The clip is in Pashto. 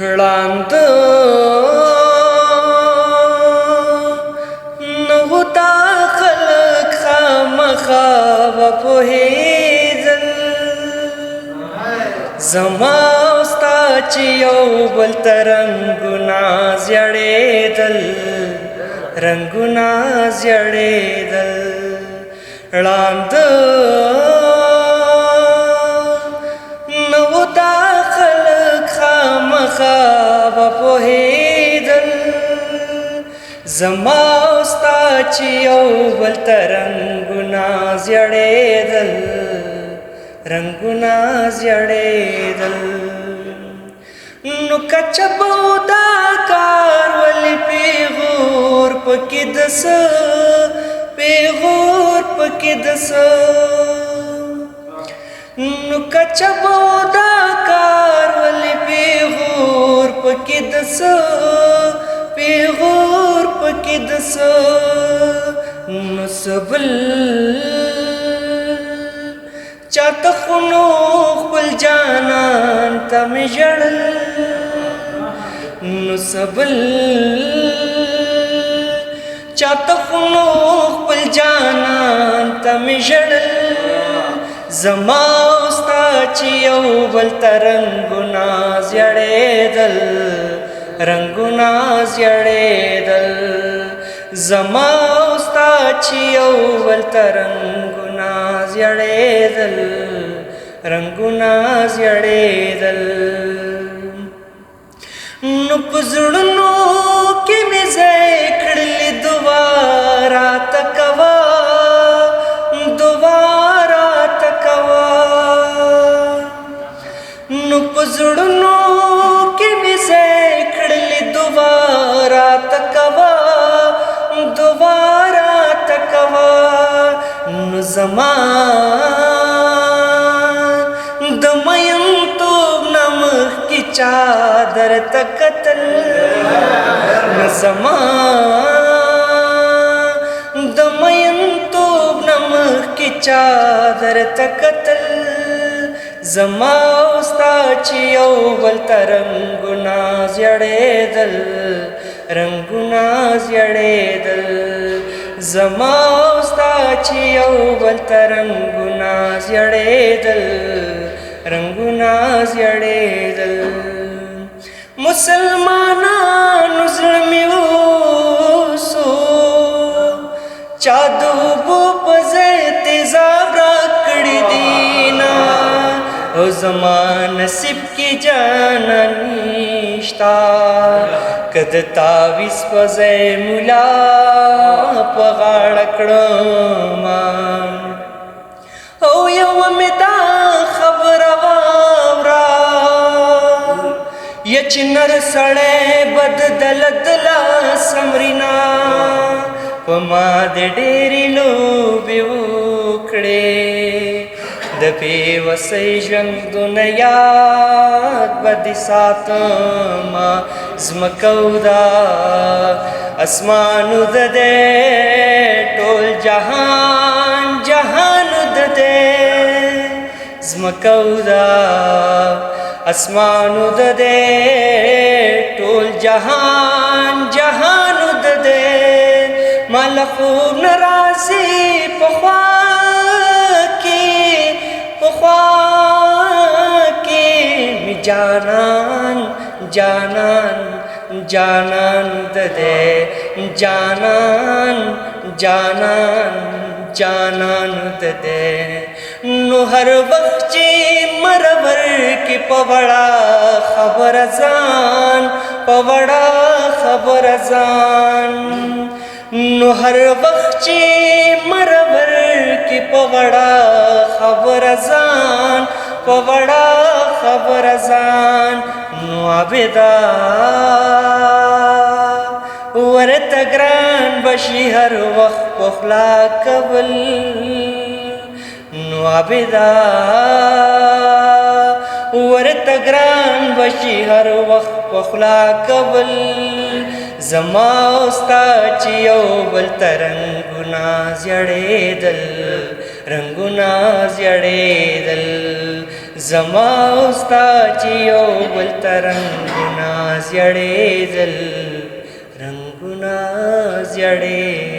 ړاند نو تا خلق خامخا وپوهېدل زما او ستا چې یو بل ته رنګونه زیړېدل رنګونه زیړېدل ړاند نو تا خلق خامخا وپوهېدل زما او ستا چې یو بل ته رنګونه زیړېدل رنګونه زیړېدل نو کچبو دا کار ولې پیغور پکې د څه پیغور پکې د څه نو کچبو دا کار ولې پیغور پکې د څه پیغور پکې د څه نو سبل چاته خونو خپل جانان ته مې ژړل نو سبل چاته خونو خپل جانان ته مې ژړل زما او ستا چې یو بل ته رنګونه زیړېدل رنګونه زیړېدل زما او ستا چې یو بل ته رنګونه زیړېدل رنګونه زیړېدل نو په زړونو کې مې ځای کړلې دعا راته کوه دعا راته کوه نو په زړونو کې مې ځای کړلې دعا راته کوه دعا راته کوه نو زما د مینتوب نه مخکې چا درته کتل نو زما د مینتوب نه مخکې چا درته کتل زما او ستا چې یو بل ته رنګونه زیړېدل رنګونه زیړېدل زما او ستا چې یو بل ته رنګونه زیړېدل رنګونه زیړېدل مسلمانانو زړه مې اوسو چا د اوبو په ځای تیزاب راکړي دینه او زما نصیب کې جاناني شته که د تعویذ په ځای ملا په غاړه کړمه او یوه مې دا خبره واوره یا چې نر سړی بددل د لاس امرینه په ما د ډېرې لوبې وکړې د بېوسۍ ژوندونه یاد به دې ساتمه ځمکه او دا اسمانو د دې ټول جهان جهانو د دې ځمکه او دا اسمانو د دې ټول جهان جهانو د دې مال خوب نه راځي پخوا می جانان جانان جانان ددے جانان جانان جانان ددے نو هر وخت چې مرور کې پوړا خبر ځان پوړا خبر ځان نو هر وخت چې مرور کې پوړا خبر ځان پوړا خبر ځان نو عبدا ورته ګران بشي هر وخت پخلا کول نو عبدا ورته ګران بشي هر وخت پخلا کول زما او ستا چې یو بل ته رنګونه زیړېدل رنګونه زیړېدل زما او ستا چې یو بل ته رنګونه زیړېدل رنګونه زیړېدل